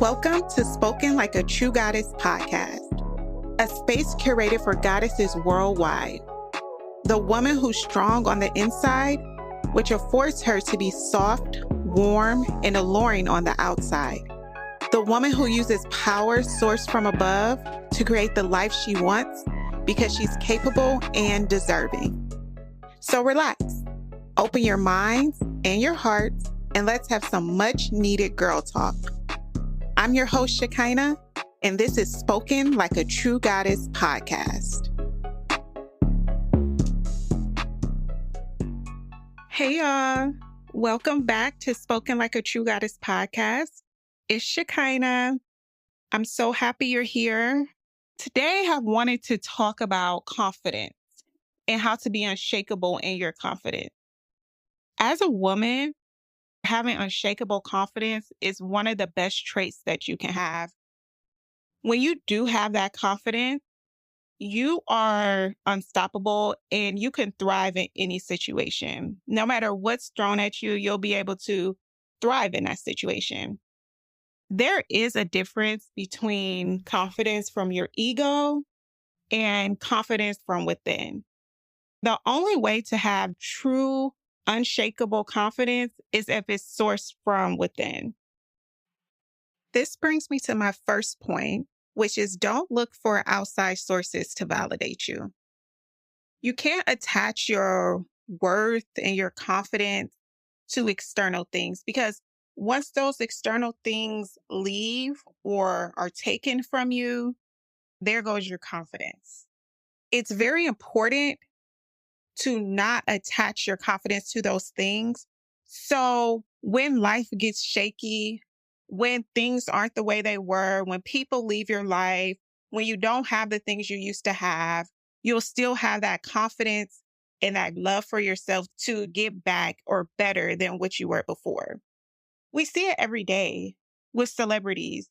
Welcome to Spoken Like a True Goddess podcast, a space curated for goddesses worldwide. The woman who's strong on the inside, which affords her to be soft, warm, and alluring on the outside. The woman who uses power sourced from above to create the life she wants because she's capable and deserving. So relax, open your minds and your hearts, and let's have some much needed girl talk. I'm your host, Shekinah, and this is Spoken Like a True Goddess podcast. Hey, y'all. Welcome back to Spoken Like a True Goddess podcast. It's Shekinah. I'm so happy you're here. Today, I wanted to talk about confidence and how to be unshakable in your confidence. As a woman, having unshakable confidence is one of the best traits that you can have. When you do have that confidence, you are unstoppable and you can thrive in any situation. No matter what's thrown at you, you'll be able to thrive in that situation. There is a difference between confidence from your ego and confidence from within. The only way to have true unshakable confidence is if it's sourced from within. This brings me to my first point, which is don't look for outside sources to validate you. You can't attach your worth and your confidence to external things because once those external things leave or are taken from you, there goes your confidence. It's very important to not attach your confidence to those things. So when life gets shaky, when things aren't the way they were, when people leave your life, when you don't have the things you used to have, you'll still have that confidence and that love for yourself to get back or better than what you were before. We see it every day with celebrities.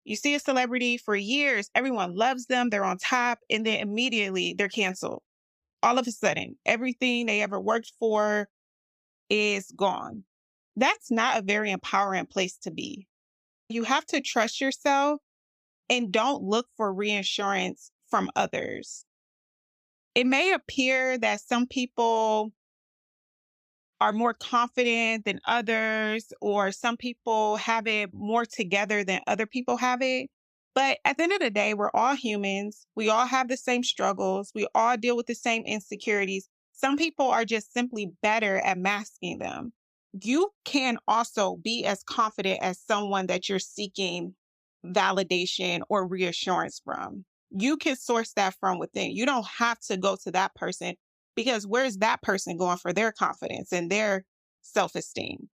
You see a celebrity for years, everyone loves them, they're on top, and then immediately they're canceled. All of a sudden, everything they ever worked for is gone. That's not a very empowering place to be. You have to trust yourself and don't look for reassurance from others. It may appear that some people are more confident than others, or some people have it more together than other people have it. But at the end of the day, we're all humans. We all have the same struggles. We all deal with the same insecurities. Some people are just simply better at masking them. You can also be as confident as someone that you're seeking validation or reassurance from. You can source that from within. You don't have to go to that person because where's that person going for their confidence and their self-esteem?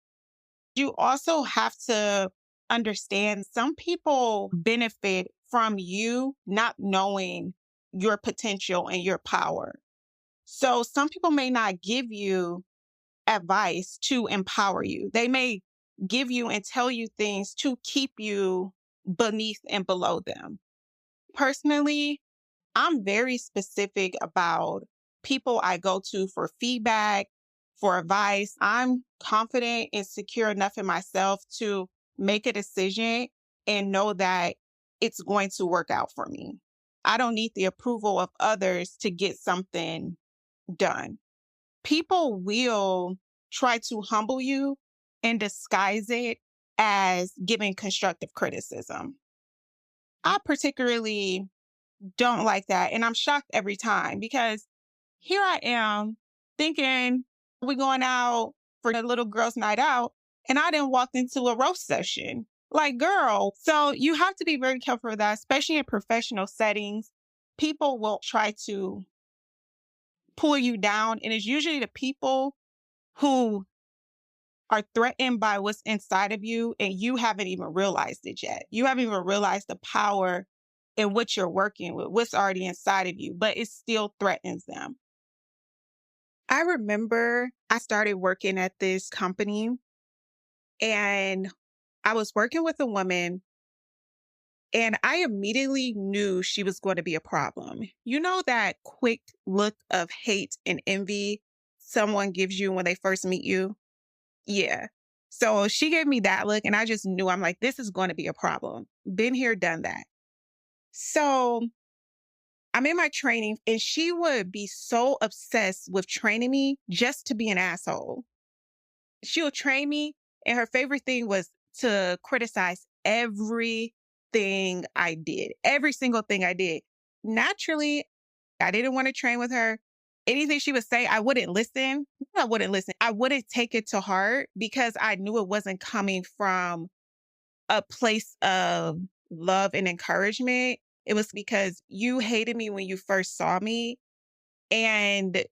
You also have to understand some people benefit from you not knowing your potential and your power. So some people may not give you advice to empower you. They may give you and tell you things to keep you beneath and below them. Personally, I'm very specific about people I go to for feedback, for advice. I'm confident and secure enough in myself to make a decision and know that it's going to work out for me. I don't need the approval of others to get something done. People will try to humble you and disguise it as giving constructive criticism. I particularly don't like that. And I'm shocked every time because here I am thinking we're going out for a little girls' night out, and I done walked into a roast session. Like, girl. So you have to be very careful with that, especially in professional settings. People will try to pull you down, and it's usually the people who are threatened by what's inside of you, and you haven't even realized it yet. You haven't even realized the power in what you're working with, what's already inside of you, but it still threatens them. I remember I started working at this company and I was working with a woman and I immediately knew she was going to be a problem. You know that quick look of hate and envy someone gives you when they first meet you? Yeah. So she gave me that look, and I just knew, I'm like, this is going to be a problem. Been here, done that. So I'm in my training, and she would be so obsessed with training me just to be an asshole. She'll train me, and her favorite thing was to criticize everything I did, every single thing I did. Naturally, I didn't want to train with her. Anything she would say, I wouldn't listen. I wouldn't listen. I wouldn't take it to heart because I knew it wasn't coming from a place of love and encouragement. It was because you hated me when you first saw me, and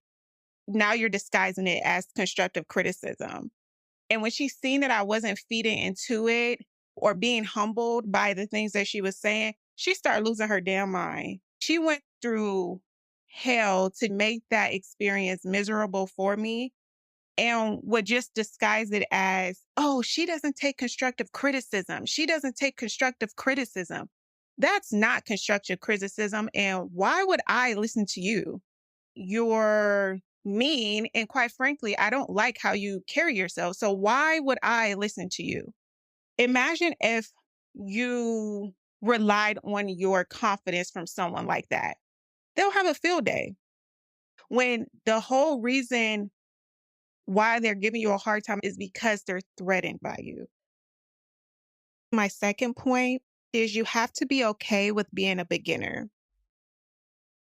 now you're disguising it as constructive criticism. And when she seen that I wasn't feeding into it or being humbled by the things that she was saying, she started losing her damn mind. She went through hell to make that experience miserable for me and would just disguise it as, oh, she doesn't take constructive criticism. She doesn't take constructive criticism. That's not constructive criticism. And why would I listen to you? You're mean. And quite frankly, I don't like how you carry yourself. So why would I listen to you? Imagine if you relied on your confidence from someone like that. They'll have a field day when the whole reason why they're giving you a hard time is because they're threatened by you. My second point is you have to be okay with being a beginner.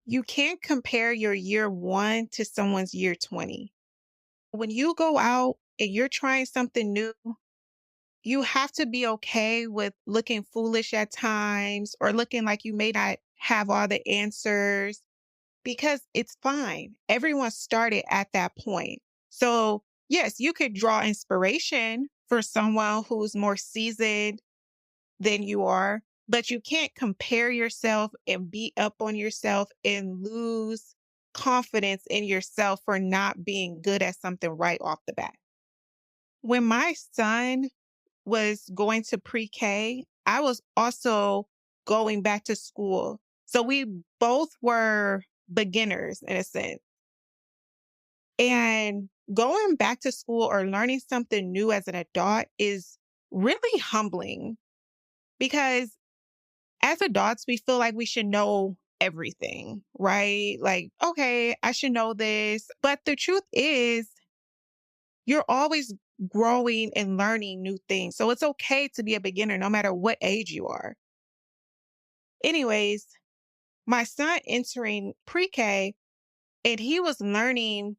You can't compare your year 1 to someone's year 20. When you go out and you're trying something new, you have to be okay with looking foolish at times or looking like you may not have all the answers because it's fine. Everyone started at that point. So, yes, you could draw inspiration for someone who's more seasoned than you are, but you can't compare yourself and beat up on yourself and lose confidence in yourself for not being good at something right off the bat. When my son was going to pre-K, I was also going back to school. So we both were beginners in a sense. And going back to school or learning something new as an adult is really humbling because as adults, we feel like we should know everything, right? Like, okay, I should know this. But the truth is, you're always growing and learning new things. So it's okay to be a beginner no matter what age you are. Anyways, my son entering pre-K and he was learning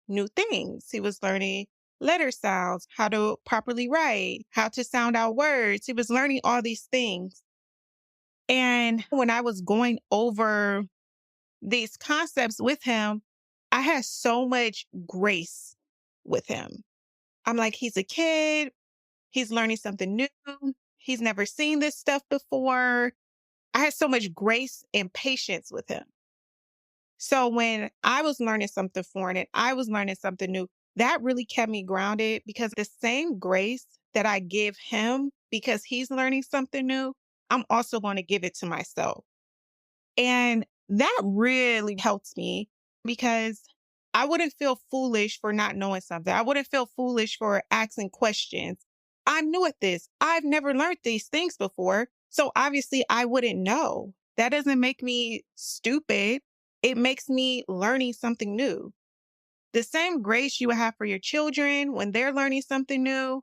new things. He was learning letter sounds, how to properly write, how to sound out words. He was learning all these things. And when I was going over these concepts with him, I had so much grace with him. I'm like, he's a kid. He's learning something new. He's never seen this stuff before. I had so much grace and patience with him. So when I was learning something foreign and I was learning something new, that really kept me grounded because the same grace that I give him because he's learning something new, I'm also going to give it to myself. And that really helped me because I wouldn't feel foolish for not knowing something. I wouldn't feel foolish for asking questions. I'm new at this. I've never learned these things before. So obviously I wouldn't know. That doesn't make me stupid. It makes me learning something new. The same grace you would have for your children when they're learning something new,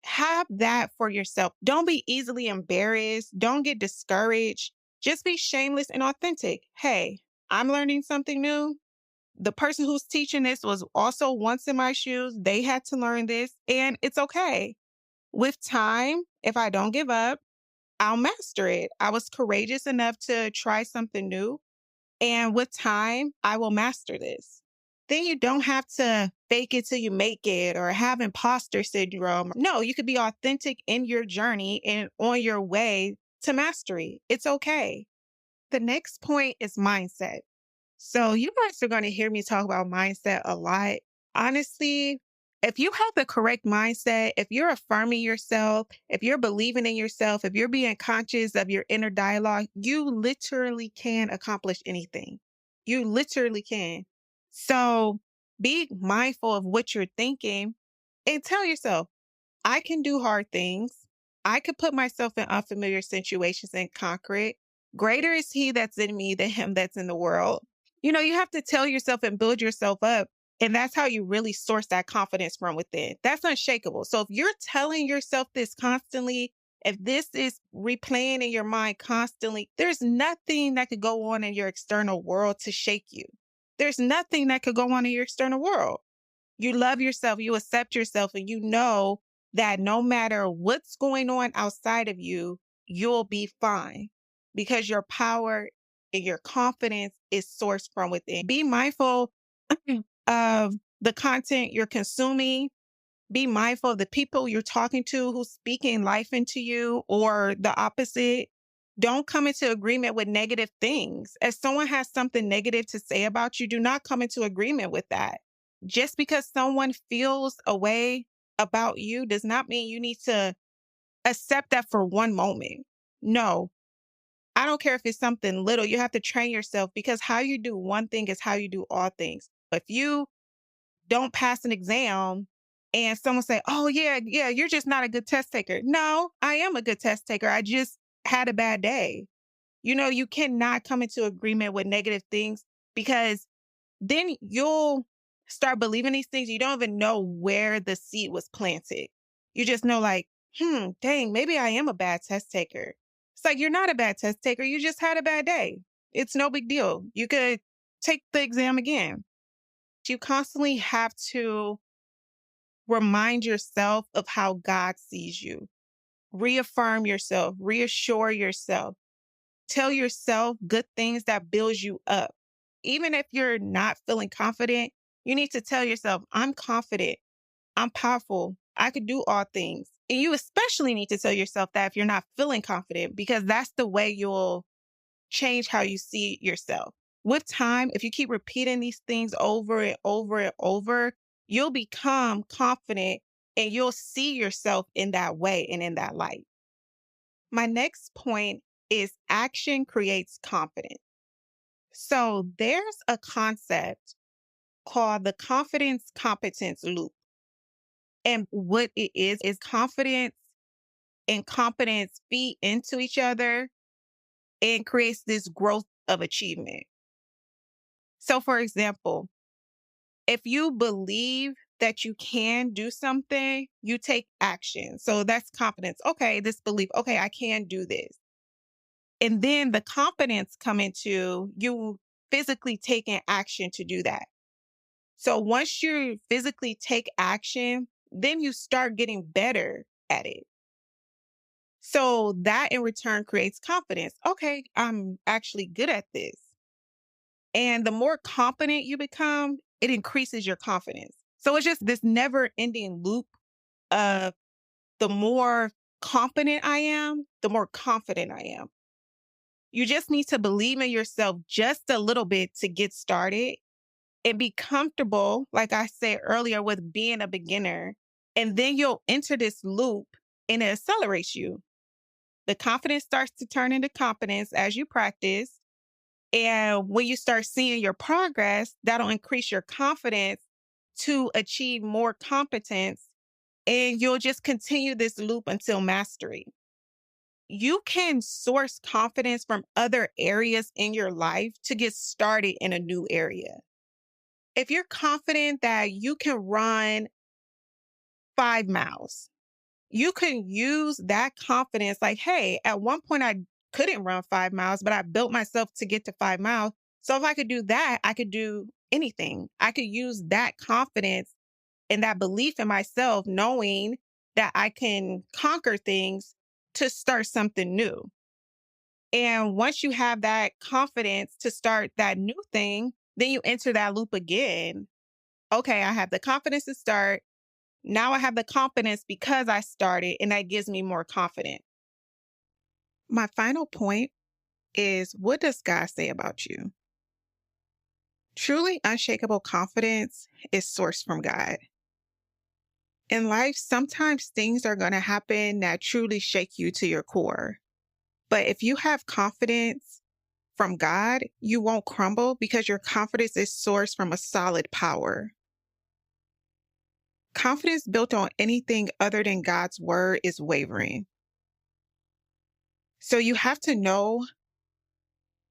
have that for yourself. Don't be easily embarrassed. Don't get discouraged. Just be shameless and authentic. Hey, I'm learning something new. The person who's teaching this was also once in my shoes. They had to learn this, and it's okay. With time, if I don't give up, I'll master it. I was courageous enough to try something new, and with time, I will master this. Then you don't have to fake it till you make it or have imposter syndrome. No, you could be authentic in your journey and on your way to mastery. It's okay. The next point is mindset. So you guys are going to hear me talk about mindset a lot. Honestly, if you have the correct mindset, if you're affirming yourself, if you're believing in yourself, if you're being conscious of your inner dialogue, you literally can accomplish anything. You literally can. So be mindful of what you're thinking and tell yourself, I can do hard things. I could put myself in unfamiliar situations and conquer it. Greater is he that's in me than him that's in the world. You have to tell yourself and build yourself up. And that's how you really source that confidence from within. That's unshakable. So if you're telling yourself this constantly, if this is replaying in your mind constantly, there's nothing that could go on in your external world to shake you. There's nothing that could go on in your external world. You love yourself, you accept yourself, and you know that no matter what's going on outside of you, you'll be fine because your power and your confidence is sourced from within. Be mindful of the content you're consuming. Be mindful of the people you're talking to who's speaking life into you or the opposite. Don't come into agreement with negative things. If someone has something negative to say about you, do not come into agreement with that. Just because someone feels a way about you does not mean you need to accept that for one moment. No, I don't care if it's something little. You have to train yourself because how you do one thing is how you do all things. If you don't pass an exam and someone say, "Oh yeah, you're just not a good test taker." No, I am a good test taker. I just had a bad day. You cannot come into agreement with negative things because then you'll start believing these things. You don't even know where the seed was planted. You just know like, dang, maybe I am a bad test taker. It's like, you're not a bad test taker. You just had a bad day. It's no big deal. You could take the exam again. You constantly have to remind yourself of how God sees you. Reaffirm yourself, reassure yourself. Tell yourself good things that build you up. Even if you're not feeling confident, you need to tell yourself, I'm confident, I'm powerful, I could do all things. And you especially need to tell yourself that if you're not feeling confident, because that's the way you'll change how you see yourself. With time, if you keep repeating these things over and over and over, you'll become confident and you'll see yourself in that way and in that light. My next point is action creates confidence. So there's a concept called the Confidence-Competence Loop. And what it is confidence and competence feed into each other and creates this growth of achievement. So for example, if you believe that you can do something, you take action. So that's confidence. Okay, this belief, okay, I can do this. And then the confidence come into you physically taking action to do that. So once you physically take action, then you start getting better at it. So that in return creates confidence. Okay, I'm actually good at this. And the more confident you become, it increases your confidence. So it's just this never ending loop of the more confident I am, the more confident I am. You just need to believe in yourself just a little bit to get started and be comfortable, like I said earlier, with being a beginner. And then you'll enter this loop and it accelerates you. The confidence starts to turn into competence as you practice. And when you start seeing your progress, that'll increase your confidence to achieve more competence. And you'll just continue this loop until mastery. You can source confidence from other areas in your life to get started in a new area. If you're confident that you can run 5 miles, you can use that confidence like, hey, at one point I couldn't run 5 miles, but I built myself to get to 5 miles. So if I could do that, I could do anything. I could use that confidence and that belief in myself, knowing that I can conquer things to start something new. And once you have that confidence to start that new thing, then you enter that loop again. Okay, I have the confidence to start. Now I have the confidence because I started, and that gives me more confidence. My final point is, what does God say about you? Truly unshakable confidence is sourced from God. In life, sometimes things are going to happen that truly shake you to your core. But if you have confidence from God, you won't crumble because your confidence is sourced from a solid power. Confidence built on anything other than God's word is wavering. So you have to know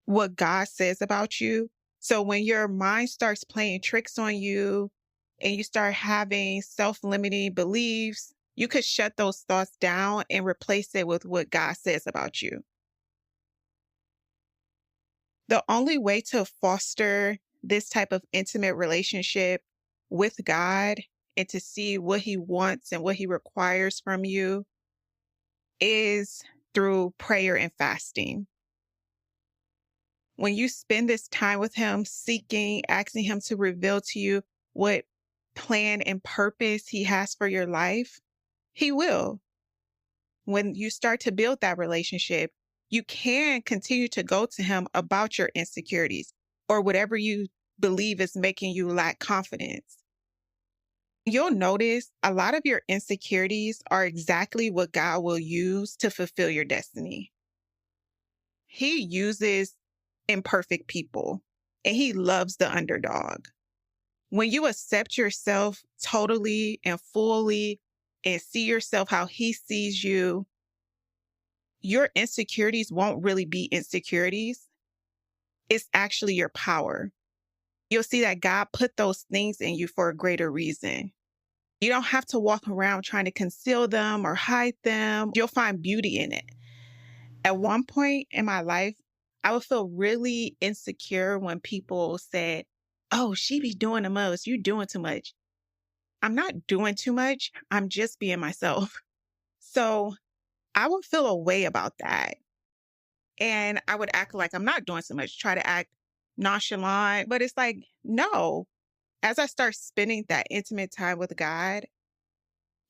what God says about you. So when your mind starts playing tricks on you and you start having self-limiting beliefs, you could shut those thoughts down and replace it with what God says about you. The only way to foster this type of intimate relationship with God and to see what He wants and what He requires from you is through prayer and fasting. When you spend this time with Him, seeking, asking Him to reveal to you what plan and purpose He has for your life, He will. When you start to build that relationship, you can continue to go to Him about your insecurities or whatever you believe is making you lack confidence. You'll notice a lot of your insecurities are exactly what God will use to fulfill your destiny. He uses imperfect people, and He loves the underdog. When you accept yourself totally and fully and see yourself how He sees you, your insecurities won't really be insecurities. It's actually your power. You'll see that God put those things in you for a greater reason. You don't have to walk around trying to conceal them or hide them. You'll find beauty in it. At one point in my life, I would feel really insecure when people said, "Oh, she be doing the most. You're doing too much." I'm not doing too much. I'm just being myself. So I would feel a way about that. And I would act like I'm not doing so much, try to act nonchalant. But it's like, no. As I start spending that intimate time with God,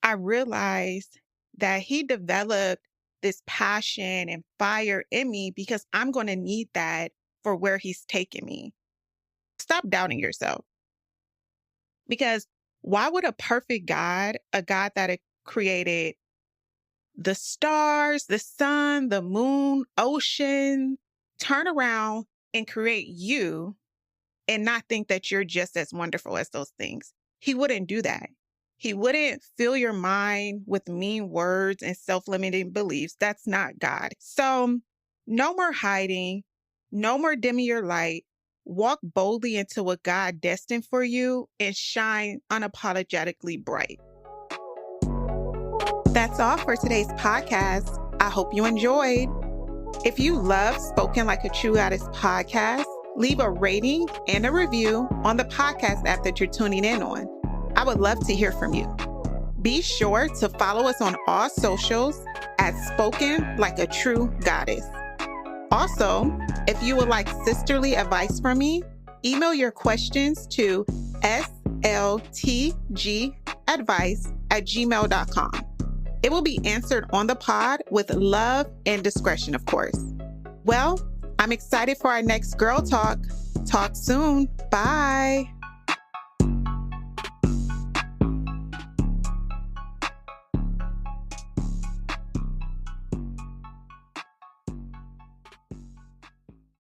I realized that He developed this passion and fire in me because I'm going to need that for where He's taking me. Stop doubting yourself. Because why would a perfect God, a God that had created the stars, the sun, the moon, ocean, turn around and create you and not think that you're just as wonderful as those things? He wouldn't do that. He wouldn't fill your mind with mean words and self-limiting beliefs. That's not God. So no more hiding, no more dimming your light. Walk boldly into what God destined for you and shine unapologetically bright. That's all for today's podcast. I hope you enjoyed. If you love Spoken Like a True Goddess podcast, leave a rating and a review on the podcast app that you're tuning in on. I would love to hear from you. Be sure to follow us on all socials at Spoken Like a True Goddess. Also, if you would like sisterly advice from me, email your questions to sltgadvice@gmail.com. It will be answered on the pod with love and discretion, of course. Well, I'm excited for our next Girl Talk. Talk soon. Bye.